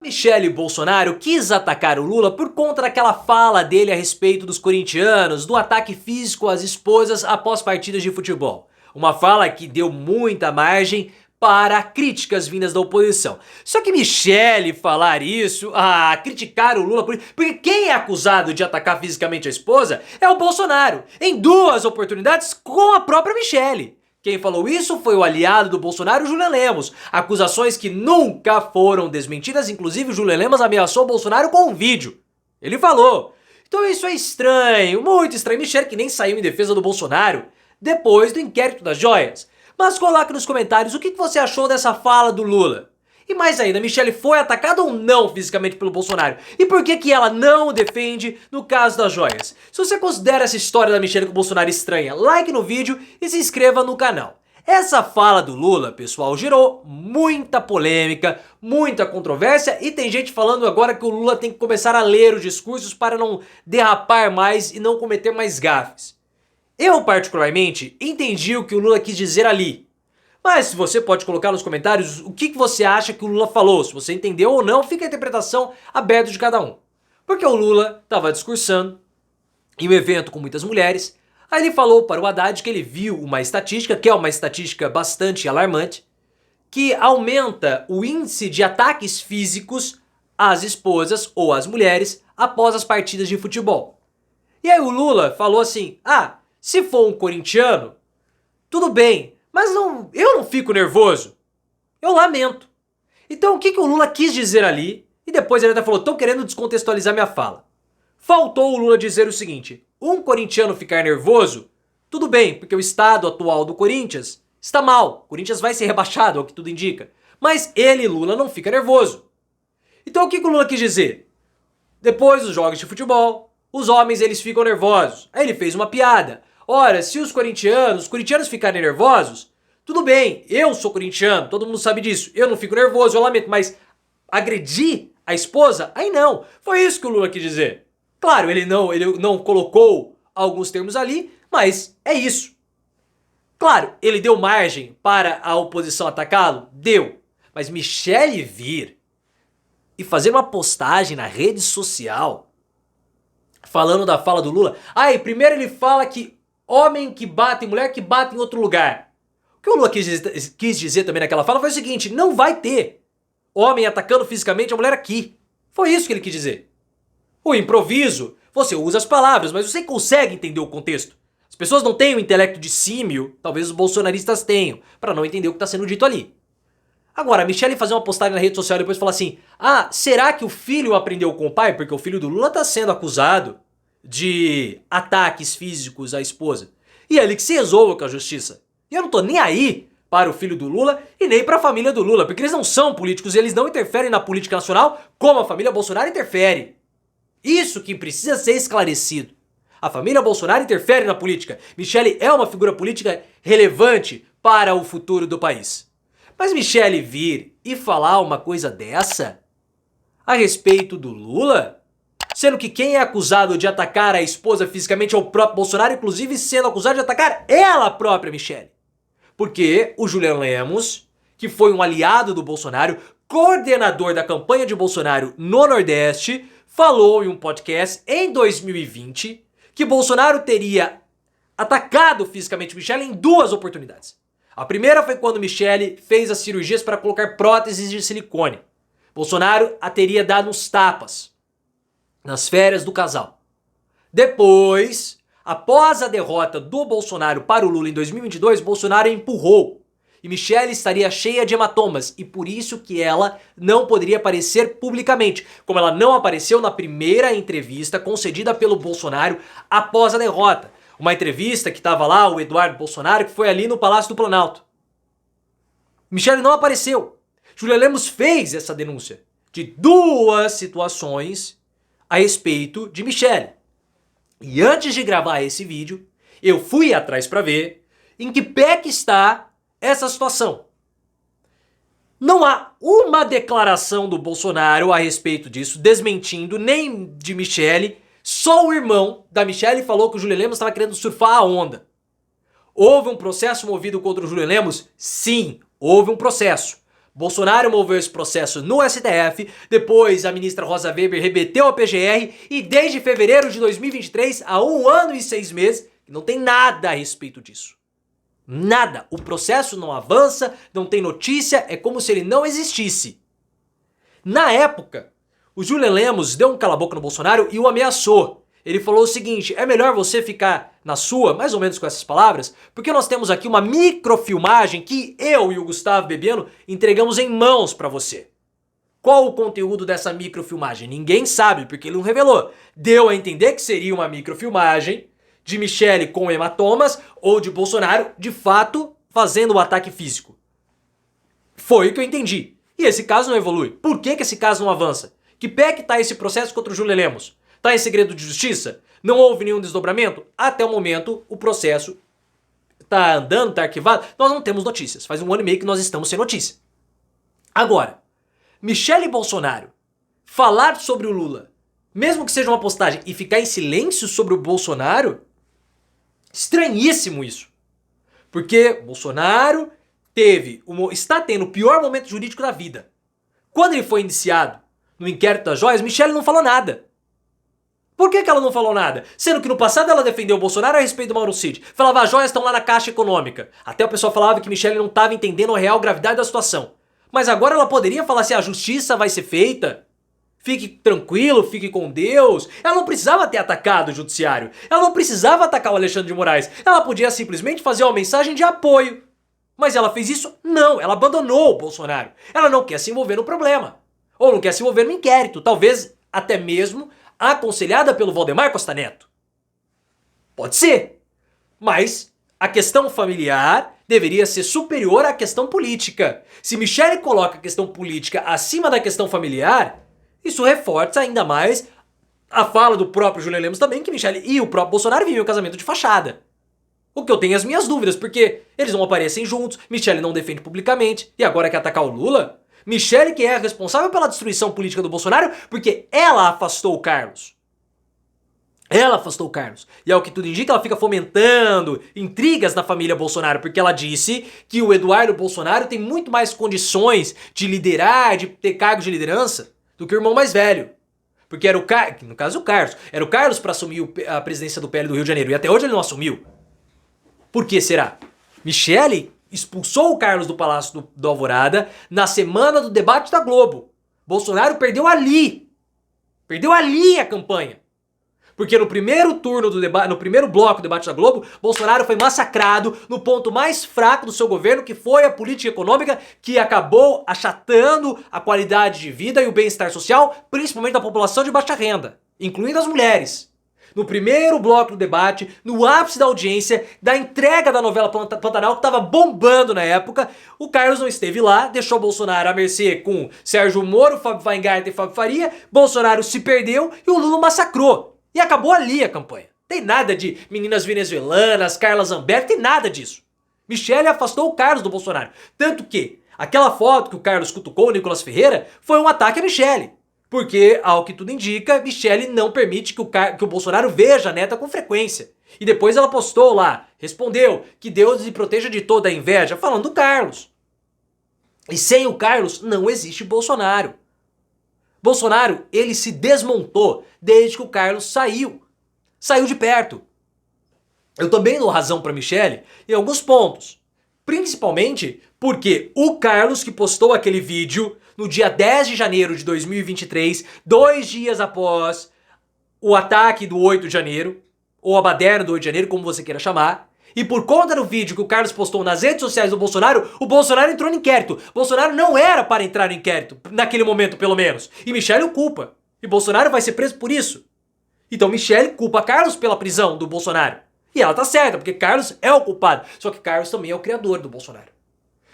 Michele Bolsonaro quis atacar o Lula por conta daquela fala dele a respeito dos corintianos, do ataque físico às esposas após partidas de futebol. Uma fala que deu muita margem para críticas vindas da oposição. Só que Michele falar isso, criticar o Lula, porque quem é acusado de atacar fisicamente a esposa é o Bolsonaro, em 2 oportunidades com a própria Michele. Quem falou isso foi o aliado do Bolsonaro, Julian Lemos. Acusações que nunca foram desmentidas, inclusive o Julian Lemos ameaçou o Bolsonaro com um vídeo. Ele falou. Então isso é estranho, muito estranho. Michele que nem saiu em defesa do Bolsonaro depois do inquérito das joias. Mas coloque nos comentários o que você achou dessa fala do Lula. E mais ainda, Michele foi atacada ou não fisicamente pelo Bolsonaro? E por que ela não o defende no caso das joias? Se você considera essa história da Michele com o Bolsonaro estranha, like no vídeo e se inscreva no canal. Essa fala do Lula, pessoal, gerou muita polêmica, muita controvérsia e tem gente falando agora que o Lula tem que começar a ler os discursos para não derrapar mais e não cometer mais gafes. Eu, particularmente, entendi o que o Lula quis dizer ali. Mas você pode colocar nos comentários o que você acha que o Lula falou. Se você entendeu ou não, fica a interpretação aberta de cada um. Porque o Lula estava discursando em um evento com muitas mulheres. Aí ele falou para o Haddad que ele viu uma estatística, que é uma estatística bastante alarmante, que aumenta o índice de ataques físicos às esposas ou às mulheres após as partidas de futebol. E aí o Lula falou assim, se for um corintiano, tudo bem, mas eu não fico nervoso. Eu lamento. Então o que o Lula quis dizer ali? E depois ele até falou, estão querendo descontextualizar minha fala. Faltou o Lula dizer o seguinte, um corintiano ficar nervoso, tudo bem, porque o estado atual do Corinthians está mal. O Corinthians vai ser rebaixado, é o que tudo indica. Mas ele, Lula, não fica nervoso. Então o que o Lula quis dizer? Depois dos jogos de futebol, os homens eles ficam nervosos. Aí ele fez uma piada. Ora, se os corintianos ficarem nervosos, tudo bem, eu sou corintiano, todo mundo sabe disso, eu não fico nervoso, eu lamento, mas agredir a esposa? Aí não, foi isso que o Lula quis dizer. Claro, ele não colocou alguns termos ali, mas é isso. Claro, ele deu margem para a oposição atacá-lo? Deu. Mas Michele vir e fazer uma postagem na rede social falando da fala do Lula, e primeiro ele fala que homem que bate em mulher que bate em outro lugar. O que o Lula quis dizer também naquela fala foi o seguinte, não vai ter homem atacando fisicamente a mulher aqui. Foi isso que ele quis dizer. O improviso, você usa as palavras, mas você consegue entender o contexto. As pessoas não têm o intelecto de símio, talvez os bolsonaristas tenham, para não entender o que está sendo dito ali. Agora, a Michele fazer uma postagem na rede social e depois falar assim, será que o filho aprendeu com o pai? Porque o filho do Lula está sendo acusado de ataques físicos à esposa. E é ele que se resolva com a justiça. E eu não tô nem aí para o filho do Lula e nem para a família do Lula, porque eles não são políticos, eles não interferem na política nacional como a família Bolsonaro interfere. Isso que precisa ser esclarecido. A família Bolsonaro interfere na política. Michele é uma figura política relevante para o futuro do país. Mas Michele vir e falar uma coisa dessa a respeito do Lula, sendo que quem é acusado de atacar a esposa fisicamente é o próprio Bolsonaro, inclusive sendo acusado de atacar ela própria, Michele. Porque o Julian Lemos, que foi um aliado do Bolsonaro, coordenador da campanha de Bolsonaro no Nordeste, falou em um podcast em 2020 que Bolsonaro teria atacado fisicamente Michele em 2 oportunidades. A primeira foi quando Michele fez as cirurgias para colocar próteses de silicone. Bolsonaro a teria dado uns tapas nas férias do casal. Depois, após a derrota do Bolsonaro para o Lula em 2022, Bolsonaro empurrou. E Michele estaria cheia de hematomas e por isso que ela não poderia aparecer publicamente, como ela não apareceu na primeira entrevista concedida pelo Bolsonaro após a derrota. Uma entrevista que estava lá o Eduardo Bolsonaro, que foi ali no Palácio do Planalto. Michele não apareceu. Julian Lemos fez essa denúncia de 2 situações a respeito de Michele. E antes de gravar esse vídeo, eu fui atrás para ver em que pé que está essa situação. Não há uma declaração do Bolsonaro a respeito disso, desmentindo nem de Michele. Só o irmão da Michele falou que o Julian Lemos estava querendo surfar a onda. Houve um processo movido contra o Julian Lemos? Sim, houve um processo. Bolsonaro moveu esse processo no STF, depois a ministra Rosa Weber remeteu a PGR e desde fevereiro de 2023, há 1 ano e 6 meses, não tem nada a respeito disso. Nada. O processo não avança, não tem notícia, é como se ele não existisse. Na época, o Julian Lemos deu um cala-boca no Bolsonaro e o ameaçou. Ele falou o seguinte: é melhor você ficar na sua, mais ou menos com essas palavras, porque nós temos aqui uma microfilmagem que eu e o Gustavo Bebiano entregamos em mãos pra você. Qual o conteúdo dessa microfilmagem? Ninguém sabe, porque ele não revelou. Deu a entender que seria uma microfilmagem de Michele com hematomas ou de Bolsonaro, de fato, fazendo o ataque físico. Foi o que eu entendi. E esse caso não evolui. Por que esse caso não avança? Que pé que tá esse processo contra o Julian Lemos? Tá em segredo de justiça? Não houve nenhum desdobramento? Até o momento, o processo tá andando, tá arquivado. Nós não temos notícias. Faz 1 ano e meio que nós estamos sem notícia. Agora, Michele Bolsonaro falar sobre o Lula, mesmo que seja uma postagem, e ficar em silêncio sobre o Bolsonaro, estranhíssimo isso. Porque Bolsonaro está tendo o pior momento jurídico da vida. Quando ele foi indiciado no inquérito das joias, Michele não falou nada. Por que ela não falou nada? Sendo que no passado ela defendeu o Bolsonaro a respeito do Mauro Cid. Falava, as joias estão lá na Caixa Econômica. Até o pessoal falava que Michele não estava entendendo a real gravidade da situação. Mas agora ela poderia falar assim, a justiça vai ser feita. Fique tranquilo, fique com Deus. Ela não precisava ter atacado o judiciário. Ela não precisava atacar o Alexandre de Moraes. Ela podia simplesmente fazer uma mensagem de apoio. Mas ela fez isso? Não, ela abandonou o Bolsonaro. Ela não quer se envolver no problema. Ou não quer se envolver no inquérito. Talvez até mesmo aconselhada pelo Valdemar Costa Neto. Pode ser. Mas a questão familiar deveria ser superior à questão política. Se Michele coloca a questão política acima da questão familiar, isso reforça ainda mais a fala do próprio Julian Lemos também, que Michele e o próprio Bolsonaro vivem um casamento de fachada. O que eu tenho as minhas dúvidas, porque eles não aparecem juntos, Michele não defende publicamente, e agora quer atacar o Lula? Michele que é a responsável pela destruição política do Bolsonaro, porque ela afastou o Carlos. Ela afastou o Carlos. E ao que tudo indica, ela fica fomentando intrigas na família Bolsonaro, porque ela disse que o Eduardo Bolsonaro tem muito mais condições de liderar, de ter cargo de liderança, do que o irmão mais velho. Porque era no caso o Carlos, era o Carlos para assumir a presidência do PL do Rio de Janeiro, e até hoje ele não assumiu. Por que será? Michele expulsou o Carlos do Palácio do Alvorada na semana do debate da Globo. Bolsonaro perdeu ali. Perdeu ali a campanha. Porque no primeiro turno do debate, no primeiro bloco do debate da Globo, Bolsonaro foi massacrado no ponto mais fraco do seu governo, que foi a política econômica, que acabou achatando a qualidade de vida e o bem-estar social, principalmente da população de baixa renda, incluindo as mulheres. No primeiro bloco do debate, no ápice da audiência, da entrega da novela Pantanal, que estava bombando na época, o Carlos não esteve lá, deixou Bolsonaro à mercê com Sérgio Moro, Fábio Weingarten e Fábio Faria, Bolsonaro se perdeu e o Lula massacrou. E acabou ali a campanha. Tem nada de meninas venezuelanas, Carla Zambelli, tem nada disso. Michele afastou o Carlos do Bolsonaro. Tanto que aquela foto que o Carlos cutucou o Nicolas Ferreira foi um ataque a Michele. Porque, ao que tudo indica, Michele não permite que o Bolsonaro veja a neta com frequência. E depois ela postou lá, respondeu que Deus lhe proteja de toda a inveja, falando do Carlos. E sem o Carlos não existe Bolsonaro. Bolsonaro, ele se desmontou desde que o Carlos saiu. Saiu de perto. Eu também dou razão para Michele em alguns pontos. Principalmente porque o Carlos que postou aquele vídeo no dia 10 de janeiro de 2023, 2 dias após o ataque do 8 de janeiro, ou a baderna do 8 de janeiro, como você queira chamar, e por conta do vídeo que o Carlos postou nas redes sociais do Bolsonaro, o Bolsonaro entrou no inquérito. Bolsonaro não era para entrar no inquérito, naquele momento pelo menos. E Michele o culpa. E Bolsonaro vai ser preso por isso. Então Michele culpa Carlos pela prisão do Bolsonaro. E ela tá certa, porque Carlos é o culpado. Só que Carlos também é o criador do Bolsonaro.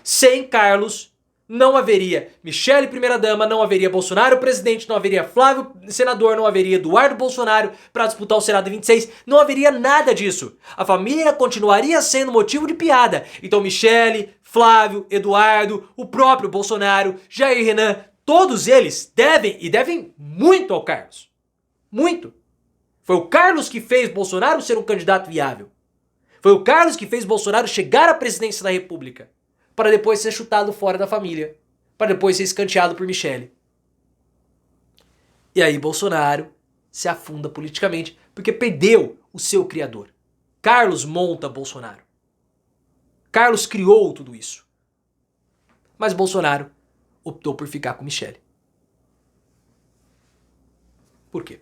Sem Carlos, não haveria Michele primeira-dama, não haveria Bolsonaro presidente, não haveria Flávio senador, não haveria Eduardo Bolsonaro para disputar o Senado em 26, não haveria nada disso. A família continuaria sendo motivo de piada. Então Michele, Flávio, Eduardo, o próprio Bolsonaro, Jair Renan, todos eles devem muito ao Carlos. Muito. Foi o Carlos que fez Bolsonaro ser um candidato viável. Foi o Carlos que fez Bolsonaro chegar à presidência da República, para depois ser chutado fora da família. para depois ser escanteado por Michele. E aí Bolsonaro se afunda politicamente porque perdeu o seu criador. Carlos monta Bolsonaro. Carlos criou tudo isso. Mas Bolsonaro optou por ficar com Michele. Por quê?